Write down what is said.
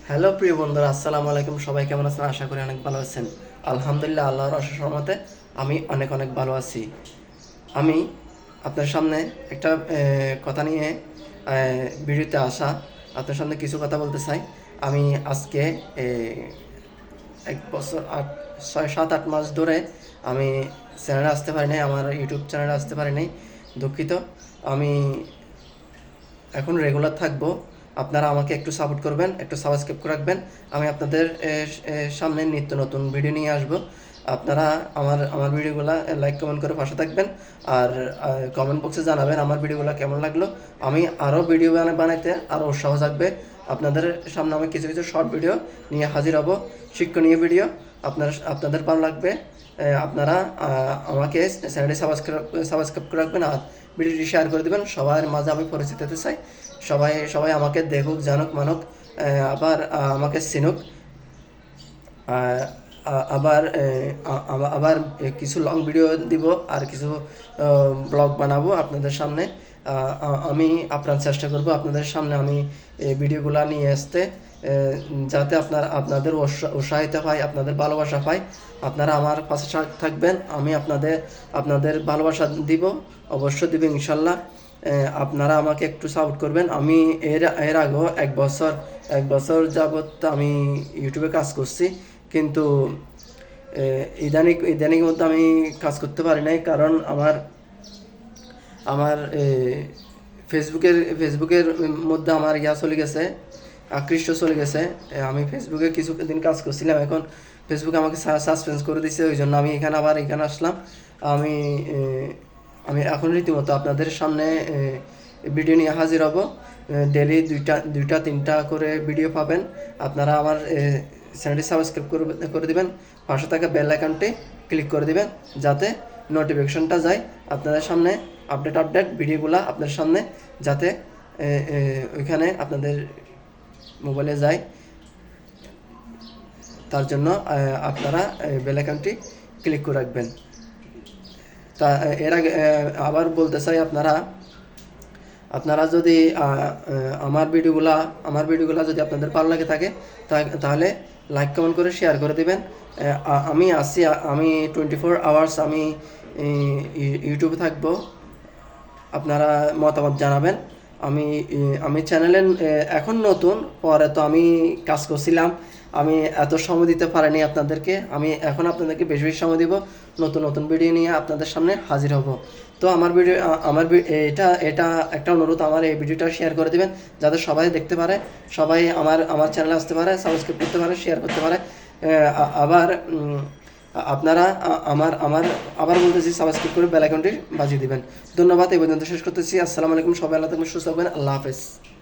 Hello প্রিয় বন্ধুরা, আসসালামু আলাইকুম। সবাই কেমন আছেন? আশা করি অনেক ভালো আছেন। আলহামদুলিল্লাহ, আল্লাহর অশেষ রহমতে আমি অনেক অনেক ভালো আছি। আমি আপনার সামনে একটা কথা নিয়ে ভিডিওতে আসা, আপনার সামনে কিছু কথা বলতে চাই। আমি আজকে এক বছর 6-7-8 মাস ধরে আমি চ্যানেলে আসতে পারি নাই, আমার ইউটিউব চ্যানেলে আসতে পারি নাই। দুঃখিত। আমি এখন রেগুলার থাকবো। আপনারা আমাকে একটু সাপোর্ট করবেন, একটু সাবস্ক্রাইব করে রাখবেন। আমি আপনাদের সামনে নিত্য নতুন ভিডিও নিয়ে আসব। আপনারা আমার ভিডিওগুলো লাইক কমেন্ট করে পাশে থাকবেন। আর কমেন্ট বক্সে জানাবেন আমার ভিডিওগুলো কেমন লাগলো। আমি আরও ভিডিও বানাইতে আরও উৎসাহ থাকবে। আপনাদের সামনে আমি কিছু কিছু শর্ট ভিডিও নিয়ে হাজির হব, শিক্ষণীয় ভিডিও। আপনাদের ভালো লাগবে। আপনারা আমাকে চ্যানেলটি সাবস্ক্রাইব করে রাখবেন আর ভিডিওটি শেয়ার করে দেবেন। সবার মাঝে আমি পরিচিত হতে চাই। সবাই সবাই আমাকে দেখুক, জানুক, মানুক, আবার আমাকে চিনুক। আবার আবার কিছু লং ভিডিও দিব আর কিছু ব্লগ বানাবো আপনাদের সামনে। আমি আপ্রাণ চেষ্টা করব আপনাদের সামনে আমি এই ভিডিওগুলো নিয়ে আসতে, যাতে আপনাদের উৎসাহিত পাই, আপনাদের ভালোবাসা পাই। আপনারা আমার পাশে থাকবেন। আমি আপনাদের ভালোবাসা দিব, অবশ্যই দিব ইনশাল্লাহ। আপনারা আমাকে একটু সাপোর্ট করবেন। আমি এর আগেও এক বছর যাবৎ আমি ইউটিউবে কাজ করছি, কিন্তু ইদানিং মধ্যে আমি কাজ করতে পারি নাই, কারণ আমার আমার ফেসবুকের মধ্যে আমার চলে গেছে, আকৃষ্ট চলে গেছে। আমি ফেসবুকে কিছুদিন কাজ করছিলাম, এখন ফেসবুক আমাকে সাসপেন্স করে দিয়েছে। ওই জন্য আমি এখানে আসলাম। আমি আমি এখন রীতিমতো আপনাদের সামনে ভিডিও নিয়ে হাজির হব। ডেলি দুইটা তিনটা করে ভিডিও পাবেন। আপনারা আমার চ্যানেলটি সাবস্ক্রাইব করে দিবেন, পাশে থাকা বেল আইকনটি ক্লিক করে দিবেন, যাতে নোটিফিকেশনটা যায় আপনাদের সামনে। আপডেট ভিডিওগুলো আপনার সামনে যাতে ওইখানে আপনাদের মোবাইলে যায়, তার জন্য আপনারা বেল আইকনটি ক্লিক করে রাখবেন। তা এর আগে আবার বলতে চাই, আপনারা যদি আমার ভিডিওগুলা যদি আপনাদের ভালো লাগে থাকে, তাহলে লাইক কমেন্ট করে শেয়ার করে দিবেন। আমি 24 আওয়ার্স আমি ইউটিউবে থাকবো। আপনারা মতামত জানাবেন। আমি চ্যানেলে এখন নতুন, পরে তো আমি কাজ করছিলাম, আমি এত সময় দিতে পারিনি আপনাদেরকে। আমি এখন আপনাদেরকে বেশি বেশি সময় দিব, নতুন নতুন ভিডিও নিয়ে আপনাদের সামনে হাজির হব। তো এটা একটা অনুরোধ, আমার এই ভিডিওটা শেয়ার করে দিবেন, যাতে সবাই দেখতে পারে, সবাই আমার চ্যানেলে আসতে পারে, সাবস্ক্রাইব করতে পারে, শেয়ার করতে পারে। আবার আপনারা আবার বলতেছি, সাবস্ক্রাইব করে বেল আইকনটি বাজিয়ে দিবেন। ধন্যবাদ। এই পর্যন্ত শেষ করতেছি। আসসালামু আলাইকুম। সবাই আল্লাহ থাকবেন, সুস্থ থাকবেন। আল্লাহ হাফেজ।